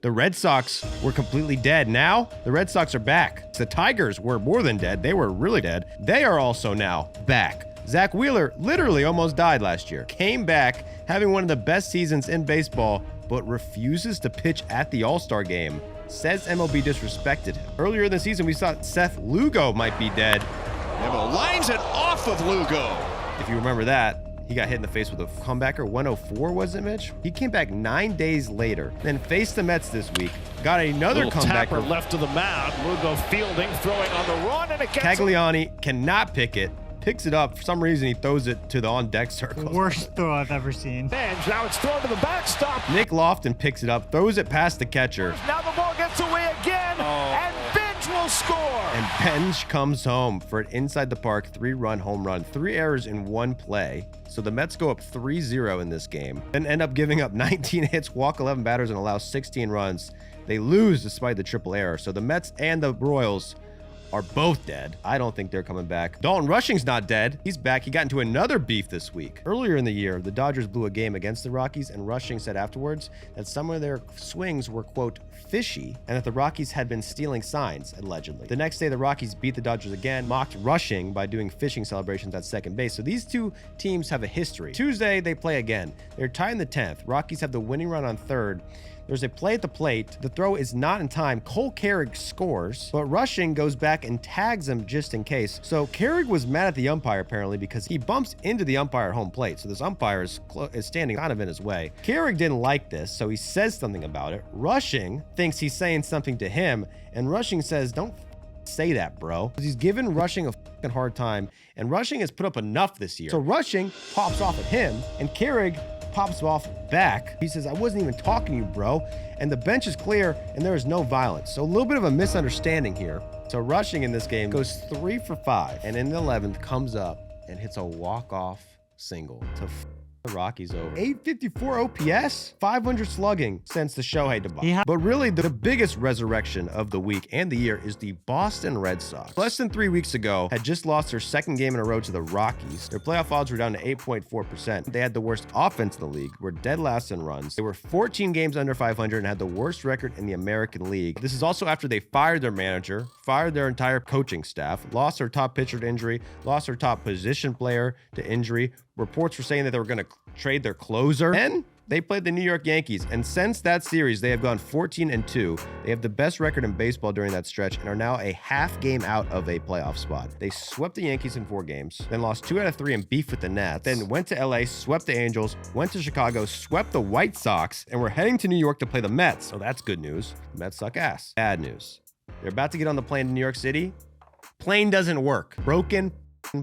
The Red Sox were completely dead. Now, the Red Sox are back. The Tigers were more than dead. They were really dead. They are also now back. Zach Wheeler literally almost died last year. Came back, having one of the best seasons in baseball, but refuses to pitch at the All-Star game. Says MLB disrespected him. Earlier in the season, we thought Seth Lugo might be dead. Nemo lines it off of Lugo. If you remember that, he got hit in the face with a comebacker. 104, was it, Mitch? He came back 9 days later, then faced the Mets this week. Got another comebacker. Tapper left to the mound. Lugo fielding, throwing on the run, and it gets Cagliani cannot pick it. Picks it up. For some reason, he throws it to the on-deck circle. Worst throw I've ever seen. Bench, now it's thrown to the backstop. Nick Lofton picks it up, throws it past the catcher. Now the ball gets away again, and Bench will score. And Bench comes home for an inside the park 3-run home run. 3 errors in 1 play. So the Mets go up 3-0 in this game. Then end up giving up 19 hits, walk 11 batters, and allow 16 runs. They lose despite the triple error. So the Mets and the Royals are both dead. I don't think they're coming back. Dalton Rushing's not dead. He's back. He got into another beef this week. Earlier in the year, the Dodgers blew a game against the Rockies, and Rushing said afterwards that some of their swings were, quote, fishy, and that the Rockies had been stealing signs, allegedly. The next day, the Rockies beat the Dodgers again, mocked Rushing by doing fishing celebrations at second base. So these two teams have a history. Tuesday, they play again. They're tied in the 10th. Rockies have the winning run on third. There's a play at the plate. The throw is not in time. Cole Carrig scores, but Rushing goes back and tags him just in case. So Carrig was mad at the umpire apparently because he bumps into the umpire at home plate. So this umpire is standing kind of in his way. Carrig didn't like this, so he says something about it. Rushing thinks he's saying something to him, and Rushing says, "Don't say that, bro." He's giving Rushing a hard time, and Rushing has put up enough this year. So Rushing pops off at him, and Carrig pops off back. He says, "I wasn't even talking to you, bro." And the bench is clear, and there is no violence. So a little bit of a misunderstanding here. So Rushing in this game goes 3 for 5, and in the 11th comes up and hits a walk-off single to the Rockies over. 854 OPS, 500 slugging since the Shohei debacle. But really, the biggest resurrection of the week and the year is the Boston Red Sox. Less than 3 weeks ago, had just lost their second game in a row to the Rockies. Their playoff odds were down to 8.4%. They had the worst offense in the league, were dead last in runs. They were 14 games under 500 and had the worst record in the American League. This is also after they fired their manager, fired their entire coaching staff, lost their top pitcher to injury, lost their top position player to injury. Reports were saying that they were going to trade their closer. And they played the New York Yankees. And since that series, they have gone 14-2. They have the best record in baseball during that stretch and are now a half game out of a playoff spot. They swept the Yankees in 4 games, then lost 2 out of 3 in beef with the Nats, then went to LA, swept the Angels, went to Chicago, swept the White Sox, and we're heading to New York to play the Mets. So that's good news. The Mets suck ass. Bad news. They're about to get on the plane to New York City. Plane doesn't work. Broken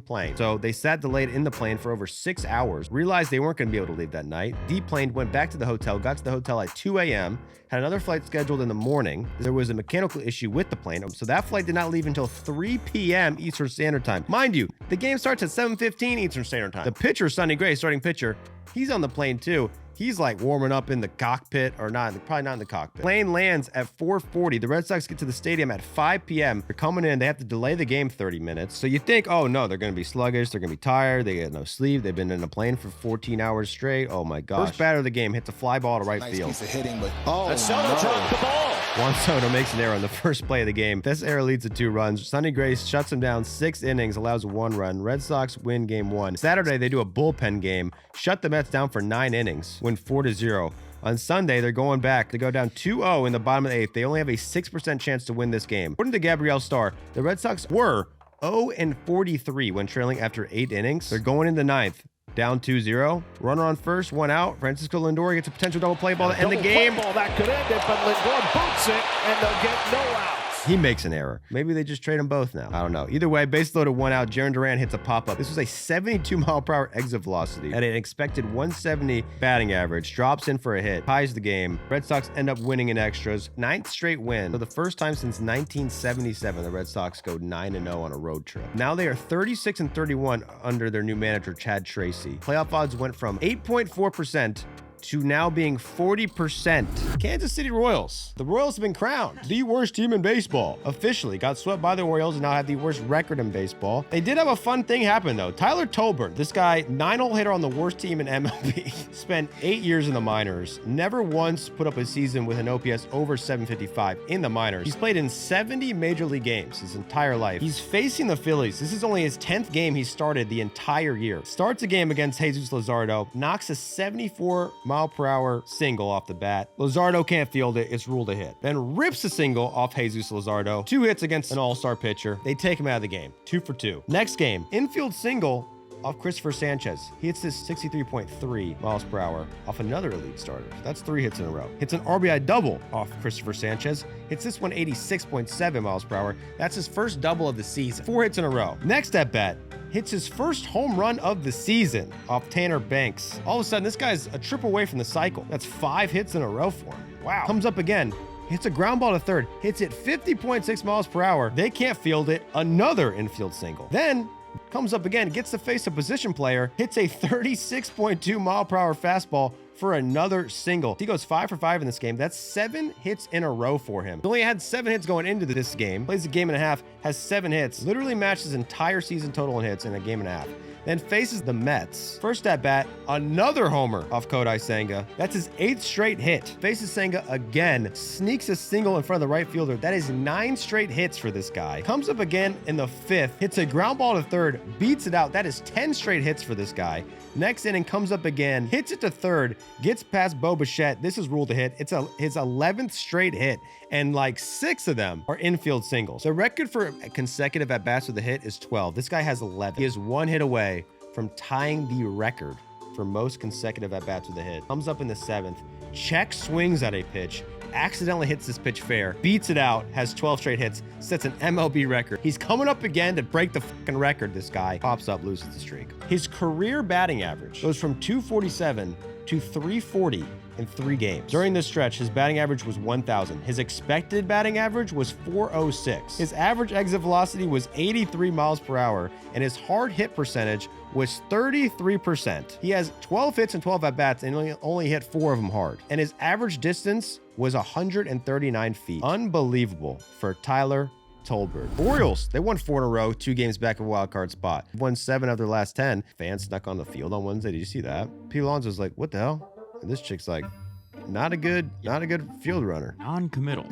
plane. So they sat delayed in the plane for over 6 hours, realized they weren't going to be able to leave that night, deplaned, went back to the hotel, got to the hotel at 2 a.m., had another flight scheduled in the morning. There was a mechanical issue with the plane, so that flight did not leave until 3 p.m. Eastern Standard Time. Mind you, the game starts at 7:15 Eastern Standard Time. The pitcher, Sonny Gray, starting pitcher, he's on the plane too. He's like warming up in the cockpit, or not, probably not in the cockpit. Plane lands at 4:40. The Red Sox get to the stadium at 5 p.m. They're coming in. They have to delay the game 30 minutes. So you think, oh no, they're going to be sluggish. They're going to be tired. They get no sleep. They've been in a plane for 14 hours straight. Oh my gosh. First batter of the game hits a fly ball to right field. Nice piece of hitting, but Soto dropped the ball. Juan Soto makes an error on the first play of the game. This error leads to 2 runs. Sonny Gray shuts him down 6 innings, allows 1 run. Red Sox win game 1. Saturday, they do a bullpen game, shut the Mets down for 9 innings, win 4-0. On Sunday, they're going back. They go down 2-0 in the bottom of the 8th. They only have a 6% chance to win this game. According to Gabrielle Starr, the Red Sox were 0-43 when trailing after 8 innings. They're going into 9th. Down 2-0. Runner on first, 1 out. Francisco Lindor gets a potential double play ball to end the game. Ball that could end it, but Lindor boots it, and they'll get no outs. He makes an error. Maybe they just trade them both now. I don't know. Either way, base loaded, 1 out. Jarren Duran hits a pop-up. This was a 72-mile-per-hour exit velocity at an expected 170 batting average. Drops in for a hit. Ties the game. Red Sox end up winning in extras. 9th straight win. For the first time since 1977, the Red Sox go 9-0 on a road trip. Now they are 36-31 under their new manager, Chad Tracy. Playoff odds went from 8.4% to now being 40%. Kansas City Royals. The Royals have been crowned the worst team in baseball. Officially got swept by the Orioles and now have the worst record in baseball. They did have a fun thing happen though. Tyler Tolbert, this guy, 9-hole hitter on the worst team in MLB, spent 8 years in the minors, never once put up a season with an OPS over 755 in the minors. He's played in 70 major league games his entire life. He's facing the Phillies. This is only his 10th game he started the entire year. Starts a game against Jesus Luzardo, knocks a 74-mile-per-hour single off the bat. Luzardo can't field it. It's ruled a hit. Then rips a single off Jesus Luzardo. 2 hits against an all-star pitcher. They take him out of the game. 2 for 2. Next game, infield single off Christopher Sanchez. He hits this 63.3 miles per hour off another elite starter. That's 3 hits in a row. Hits an RBI double off Christopher Sanchez. Hits this one 86.7 miles per hour. That's his first double of the season. 4 hits in a row. Next at bat, hits his first home run of the season off Tanner Banks. All of a sudden, this guy's a trip away from the cycle. That's 5 hits in a row for him. Wow. Comes up again. Hits a ground ball to third. Hits it 50.6 miles per hour. They can't field it. Another infield single. Then comes up again, gets to face a position player, hits a 36.2 mile per hour fastball for another single. He goes 5 for 5 in this game. That's 7 hits in a row for him. He only had 7 hits going into this game. Plays a game and a half, has 7 hits. Literally matched his entire season total in hits in a game and a half. Then faces the Mets. First at bat, another homer off Kodai Senga. That's his 8th straight hit. Faces Senga again, sneaks a single in front of the right fielder. That is 9 straight hits for this guy. Comes up again in the 5th, hits a ground ball to third, beats it out. That is 10 straight hits for this guy. Next inning, comes up again, hits it to third, gets past Bo Bichette. This is ruled a hit. It's his 11th straight hit, and like 6 of them are infield singles. The record for consecutive at-bats with a hit is 12. This guy has 11. He is 1 hit away from tying the record for most consecutive at-bats with a hit. Comes up in the 7th, check swings at a pitch, accidentally hits this pitch fair, beats it out, has 12 straight hits, sets an MLB record. He's coming up again to break the fucking record. This guy pops up, loses the streak. His career batting average goes from 247 to 340 in 3 games. During this stretch, his batting average was 1,000. His expected batting average was 406. His average exit velocity was 83 miles per hour, and his hard hit percentage was 33%. He has 12 hits and 12 at-bats, and only hit 4 of them hard. And his average distance was 139 feet. Unbelievable for Tyler Tolbert. Orioles, they won 4 in a row, 2 games back of a wild card spot. Won 7 of their last 10. Fans snuck on the field on Wednesday. Did you see that? Pete Alonso's like, what the hell? And this chick's like, not a good field runner. Non-committal.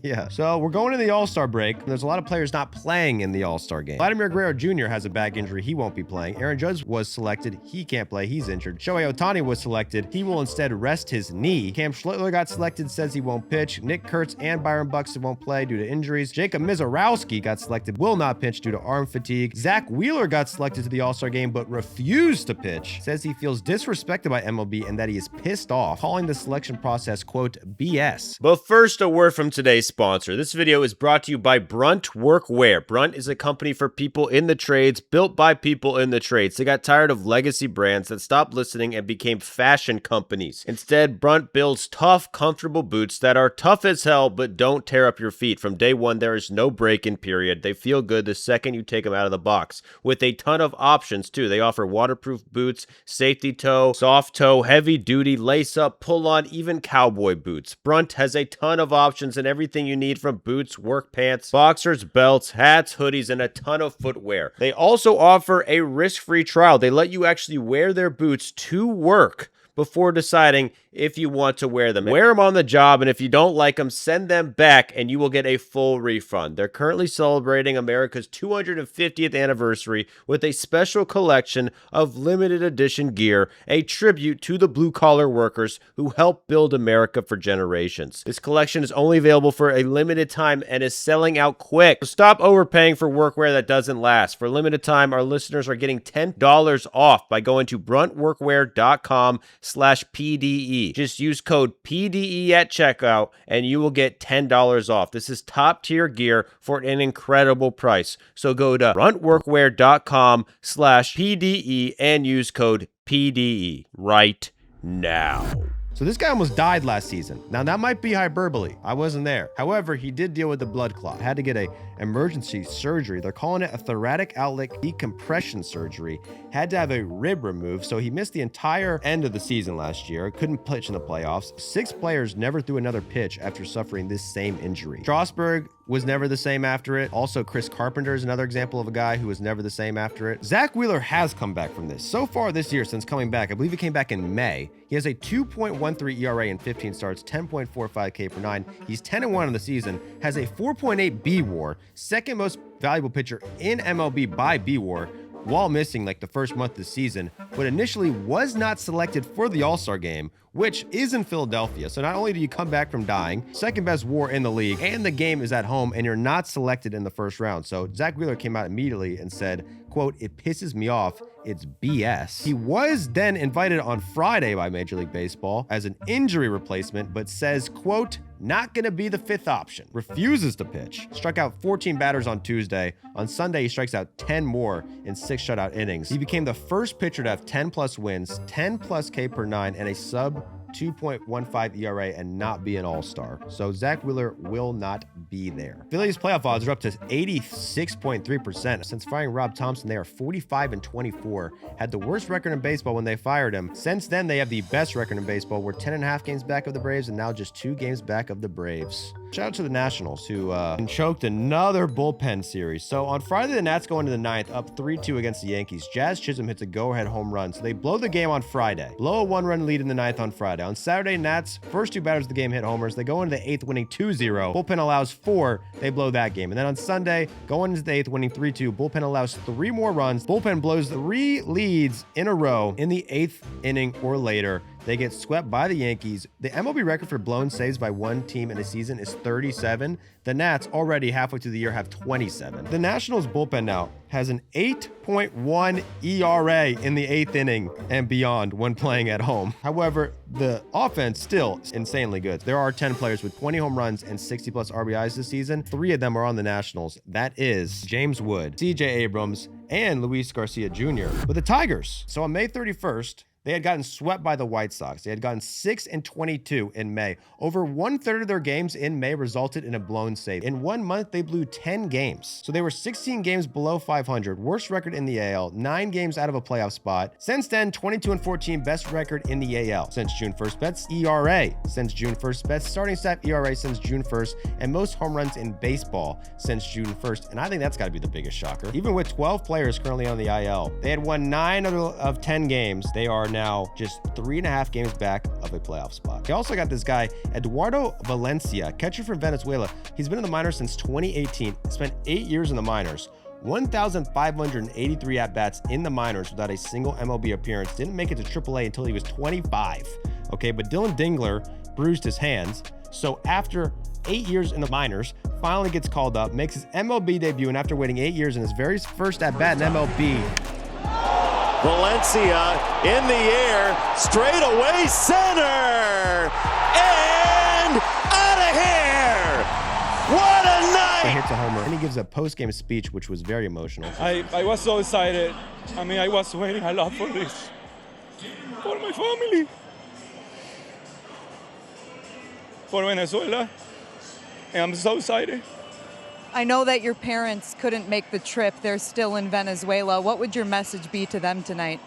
Yeah. So we're going to the All-Star break. There's a lot of players not playing in the All-Star game. Vladimir Guerrero Jr. has a back injury. He won't be playing. Aaron Judge was selected. He can't play. He's injured. Shohei Ohtani was selected. He will instead rest his knee. Cam Schlittler got selected, says he won't pitch. Nick Kurtz and Byron Buxton won't play due to injuries. Jacob Mizorowski got selected, will not pitch due to arm fatigue. Zach Wheeler got selected to the All-Star game, but refused to pitch. Says he feels disrespected by MLB and that he is pissed off, calling the selection process, quote, BS. But first, a word from today's sponsor. This video is brought to you by Brunt Workwear. Brunt is a company for people in the trades, built by people in the trades. They got tired of legacy brands that stopped listening and became fashion companies. Instead, Brunt builds tough, comfortable boots that are tough as hell, but don't tear up your feet. From day one, there is no break-in period. They feel good the second you take them out of the box. With a ton of options, too. They offer waterproof boots, safety toe, soft toe, heavy duty, lace up, pull on, even cowboy boots. Brunt has a ton of options and everything you need, from boots, work pants, boxers, belts, hats, hoodies, and a ton of footwear. They also offer a risk-free trial. They let you actually wear their boots to work before deciding if you want to wear them. Wear them on the job, and if you don't like them, send them back and you will get a full refund. They're currently celebrating America's 250th anniversary with a special collection of limited edition gear, a tribute to the blue-collar workers who helped build America for generations. This collection is only available for a limited time and is selling out quick. So stop overpaying for workwear that doesn't last. For a limited time, our listeners are getting $10 off by going to bruntworkwear.com/PDE. Just use code PDE at checkout and you will get $10 off. This is top tier gear for an incredible price. So go to bruntworkwear.com/PDE and use code PDE right now. So this guy almost died last season. Now that might be hyperbole. I wasn't there. However, he did deal with the blood clot. Had to get a emergency surgery. They're calling it a thoracic outlet decompression surgery. Had to have a rib removed. So he missed the entire end of the season last year. Couldn't pitch in the playoffs. 6 players never threw another pitch after suffering this same injury. Strasburg was never the same after it. Also, Chris Carpenter is another example of a guy who was never the same after it. Zach Wheeler has come back from this. So far this year, since coming back, I believe he came back in May. He has a 2.13 ERA in 15 starts, 10.45 K per 9. He's 10-1 on the season, has a 4.8 B WAR, second most valuable pitcher in MLB by B WAR, while missing like the first month of the season, but initially was not selected for the All-Star game, which is in Philadelphia. So not only do you come back from dying, second best WAR in the league, and the game is at home, and you're not selected in the first round. So Zach Wheeler came out immediately and said, quote, "It pisses me off. It's BS." He was then invited on Friday by Major League Baseball as an injury replacement, but says, quote, "Not gonna be the 5th option." Refuses to pitch. Struck out 14 batters on Tuesday. On Sunday, he strikes out 10 more in 6 shutout innings. He became the first pitcher to have 10 plus wins, 10 plus K per 9, and a sub 2.15 ERA and not be an all-star. So Zach Wheeler will not be there. Phillies playoff odds are up to 86.3%. Since firing Rob Thompson, they are 45-24. Had the worst record in baseball when they fired him. Since then, they have the best record in baseball. We're 10.5 games back of the Braves and now just 2 games back of the Braves. Shout out to the Nationals who choked another bullpen series. So on Friday, the Nats go into the 9th up 3-2 against the Yankees. Jazz Chisholm hits a go-ahead home run. So they blow the game on Friday. Blow a 1-run lead in the 9th on Friday. On Saturday, Nats, first 2 batters of the game hit homers. They go into the 8th winning 2-0. Bullpen allows 4. They blow that game. And then on Sunday, going into the 8th winning 3-2. Bullpen allows 3 more runs. Bullpen blows 3 leads in a row in the 8th inning or later. They get swept by the Yankees. The MLB record for blown saves by one team in a season is 37. The Nats, already halfway through the year, have 27. The Nationals bullpen now has an 8.1 ERA in the 8th inning and beyond when playing at home. However, the offense still insanely good. There are 10 players with 20 home runs and 60 plus RBIs this season. 3 of them are on the Nationals. That is James Wood, CJ Abrams, and Luis Garcia Jr. With the Tigers. So on May 31st, they had gotten swept by the White Sox. They had gotten 6-22 in May. Over 1/3 of their games in May resulted in a blown save. In 1 month, they blew 10 games. So they were 16 games below 500, worst record in the AL, 9 games out of a playoff spot. Since then, 22-14, best record in the AL. Since June 1st, best ERA. Since June 1st, best starting staff ERA since June 1st, and most home runs in baseball since June 1st. And I think that's got to be the biggest shocker. Even with 12 players currently on the IL, they had won 9 of 10 games. They are now just 3.5 games back of a playoff spot. They also got this guy, Eduardo Valencia, catcher from Venezuela. He's been in the minors since 2018, spent 8 years in the minors, 1,583 at-bats in the minors without a single MLB appearance. Didn't make it to AAA until he was 25. Okay, but Dylan Dingler bruised his hands. So after 8 years in the minors, finally gets called up, makes his MLB debut, and after waiting 8 years in his very first at-bat in MLB, Valencia in the air, straight away center, and out of here. What a night! Hits a homer, and he gives a post-game speech, which was very emotional. I was so excited. I mean, I was waiting a lot for this, for my family, for Venezuela, and I'm so excited. I know that your parents couldn't make the trip. They're still in Venezuela. What would your message be to them tonight?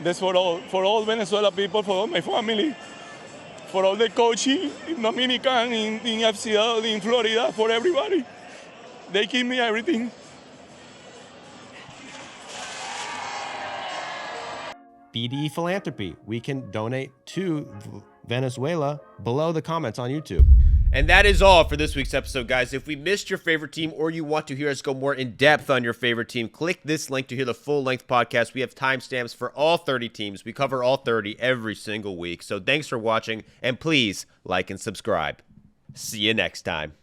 This for all Venezuela people, for all my family, for all the coaching in Dominican, in FCL, in Florida, for everybody. They give me everything. BDE Philanthropy. We can donate to Venezuela below the comments on YouTube. And that is all for this week's episode, guys. If we missed your favorite team or you want to hear us go more in depth on your favorite team, click this link to hear the full-length podcast. We have timestamps for all 30 teams. We cover all 30 every single week. So thanks for watching, and please like and subscribe. See you next time.